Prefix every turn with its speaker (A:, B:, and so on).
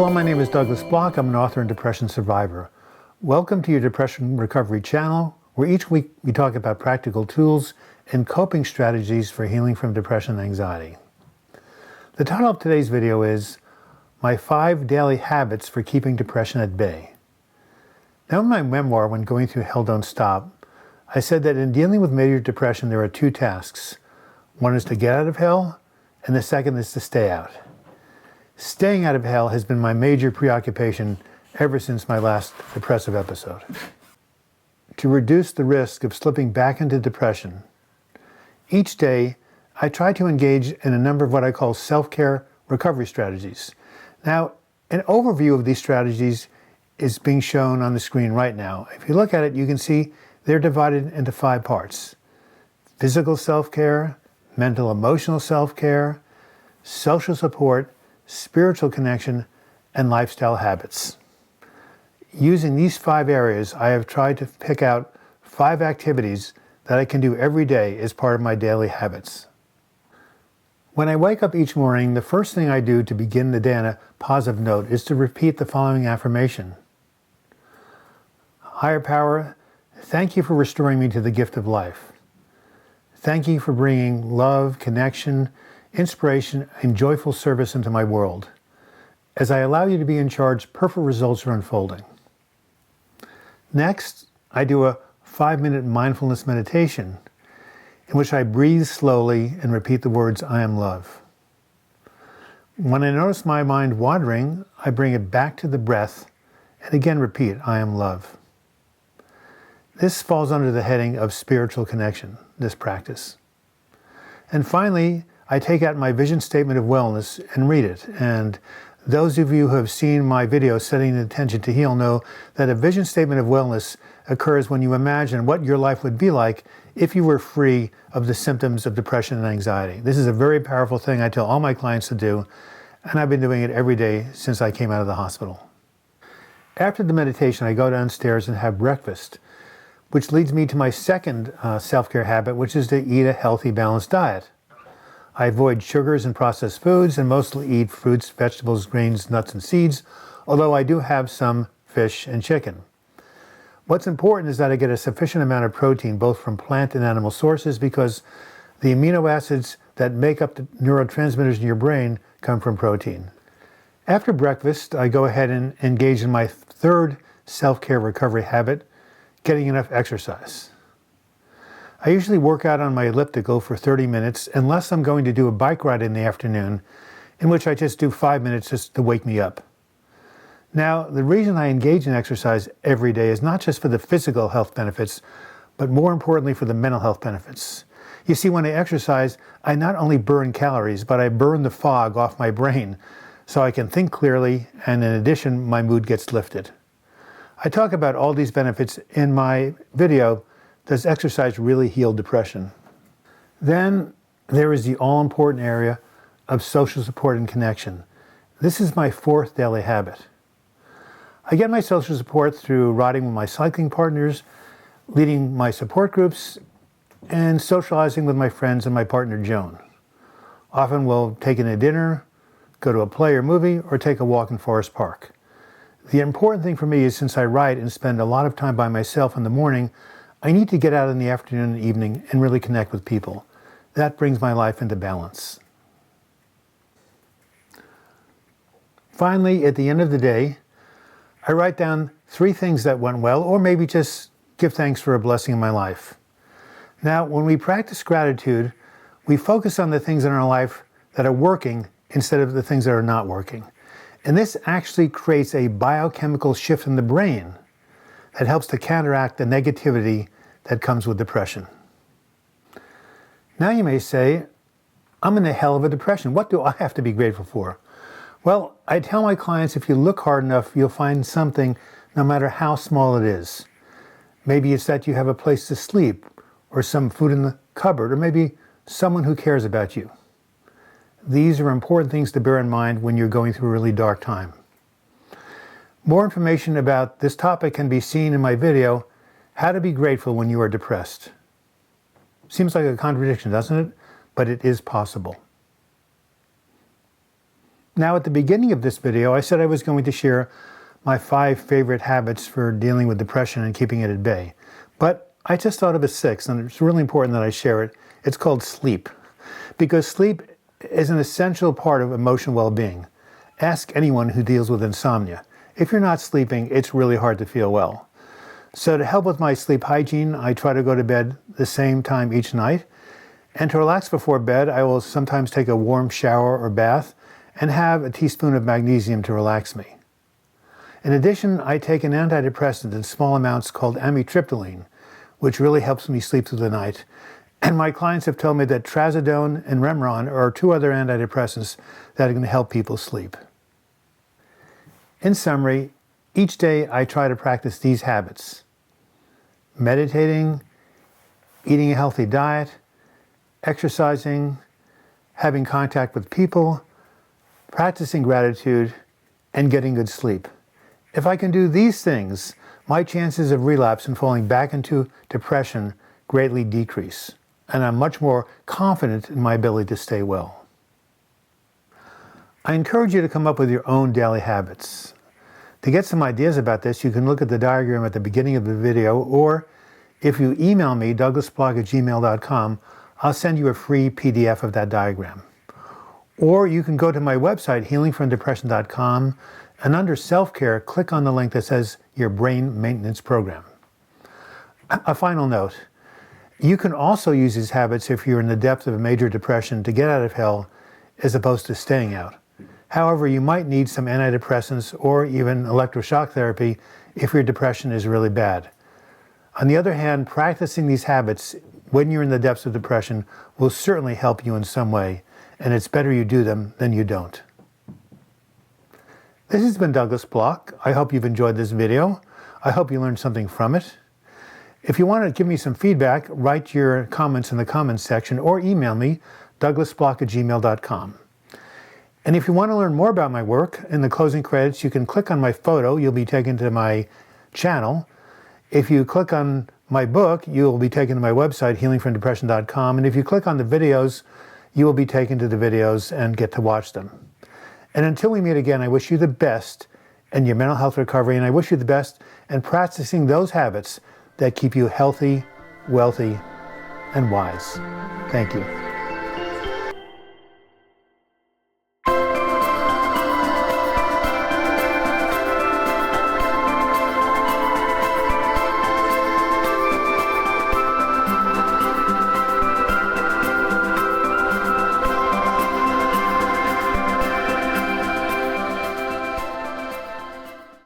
A: Hello, my name is Douglas Bloch. I'm an author and depression survivor. Welcome to your Depression Recovery channel, where each week we talk about practical tools and coping strategies for healing from depression and anxiety. The title of today's video is My 5 Daily Habits for Keeping Depression at Bay. Now, in my memoir, when going through Hell Don't Stop, I said that in dealing with major depression, there are 2 tasks. One is to get out of hell, and the second is to stay out. Staying out of hell has been my major preoccupation ever since my last depressive episode. To reduce the risk of slipping back into depression, each day I try to engage in a number of what I call self-care recovery strategies. Now, an overview of these strategies is being shown on the screen right now. If you look at it, you can see they're divided into 5 parts: physical self-care, mental emotional self-care, social support, spiritual connection, and lifestyle habits. Using these 5 areas, I have tried to pick out 5 activities that I can do every day as part of my daily habits. When I wake up each morning, the first thing I do to begin the day on a positive note is to repeat the following affirmation. Higher power, thank you for restoring me to the gift of life. Thank you for bringing love, connection, inspiration, and joyful service into my world. As I allow you to be in charge, perfect results are unfolding. Next, I do a 5-minute mindfulness meditation in which I breathe slowly and repeat the words, I am love. When I notice my mind wandering, I bring it back to the breath and again repeat, I am love. This falls under the heading of spiritual connection, this practice. And finally, I take out my vision statement of wellness and read it. And those of you who have seen my video, Setting the Intention to Heal, know that a vision statement of wellness occurs when you imagine what your life would be like if you were free of the symptoms of depression and anxiety. This is a very powerful thing I tell all my clients to do, and I've been doing it every day since I came out of the hospital. After the meditation, I go downstairs and have breakfast, which leads me to my second self-care habit, which is to eat a healthy, balanced diet. I avoid sugars and processed foods and mostly eat fruits, vegetables, grains, nuts, and seeds, although I do have some fish and chicken. What's important is that I get a sufficient amount of protein, both from plant and animal sources, because the amino acids that make up the neurotransmitters in your brain come from protein. After breakfast, I go ahead and engage in my 3rd self-care recovery habit, getting enough exercise. I usually work out on my elliptical for 30 minutes, unless I'm going to do a bike ride in the afternoon, in which I just do 5 minutes just to wake me up. Now, the reason I engage in exercise every day is not just for the physical health benefits, but more importantly for the mental health benefits. You see, when I exercise, I not only burn calories, but I burn the fog off my brain so I can think clearly, and in addition, my mood gets lifted. I talk about all these benefits in my video, Does Exercise Really Heal Depression? Then there is the all-important area of social support and connection. This is my 4th daily habit. I get my social support through riding with my cycling partners, leading my support groups, and socializing with my friends and my partner Joan. Often we'll take in a dinner, go to a play or movie, or take a walk in Forest Park. The important thing for me is, since I write and spend a lot of time by myself in the morning, I need to get out in the afternoon and evening and really connect with people. That brings my life into balance. Finally, at the end of the day, I write down 3 things that went well, or maybe just give thanks for a blessing in my life. Now, when we practice gratitude, we focus on the things in our life that are working instead of the things that are not working. And this actually creates a biochemical shift in the brain that helps to counteract the negativity that comes with depression. Now you may say, I'm in the hell of a depression. What do I have to be grateful for? Well, I tell my clients, if you look hard enough, you'll find something, no matter how small it is. Maybe it's that you have a place to sleep, or some food in the cupboard, or maybe someone who cares about you. These are important things to bear in mind when you're going through a really dark time. More information about this topic can be seen in my video, How to Be Grateful When You Are Depressed. Seems like a contradiction, doesn't it? But it is possible. Now, at the beginning of this video, I said I was going to share my 5 favorite habits for dealing with depression and keeping it at bay. But I just thought of a 6th, and it's really important that I share it. It's called sleep. Because sleep is an essential part of emotional well-being. Ask anyone who deals with insomnia. If you're not sleeping, it's really hard to feel well. So to help with my sleep hygiene, I try to go to bed the same time each night. And to relax before bed, I will sometimes take a warm shower or bath and have a teaspoon of magnesium to relax me. In addition, I take an antidepressant in small amounts called amitriptyline, which really helps me sleep through the night. And my clients have told me that trazodone and Remeron are 2 other antidepressants that are going to help people sleep. In summary, each day I try to practice these habits: meditating, eating a healthy diet, exercising, having contact with people, practicing gratitude, and getting good sleep. If I can do these things, my chances of relapse and falling back into depression greatly decrease, and I'm much more confident in my ability to stay well. I encourage you to come up with your own daily habits. To get some ideas about this, you can look at the diagram at the beginning of the video, or if you email me, douglasbloch@gmail.com, I'll send you a free PDF of that diagram. Or you can go to my website, healingfromdepression.com, and under Selfcare, click on the link that says Your Brain Maintenance Program. A final note, you can also use these habits if you're in the depths of a major depression to get out of hell as opposed to staying out. However, you might need some antidepressants or even electroshock therapy if your depression is really bad. On the other hand, practicing these habits when you're in the depths of depression will certainly help you in some way, and it's better you do them than you don't. This has been Douglas Bloch. I hope you've enjoyed this video. I hope you learned something from it. If you want to give me some feedback, write your comments in the comments section or email me, douglasbloch@gmail.com. And if you want to learn more about my work, in the closing credits, you can click on my photo. You'll be taken to my channel. If you click on my book, you will be taken to my website, healingfromdepression.com. And if you click on the videos, you will be taken to the videos and get to watch them. And until we meet again, I wish you the best in your mental health recovery, and I wish you the best in practicing those habits that keep you healthy, wealthy, and wise. Thank you.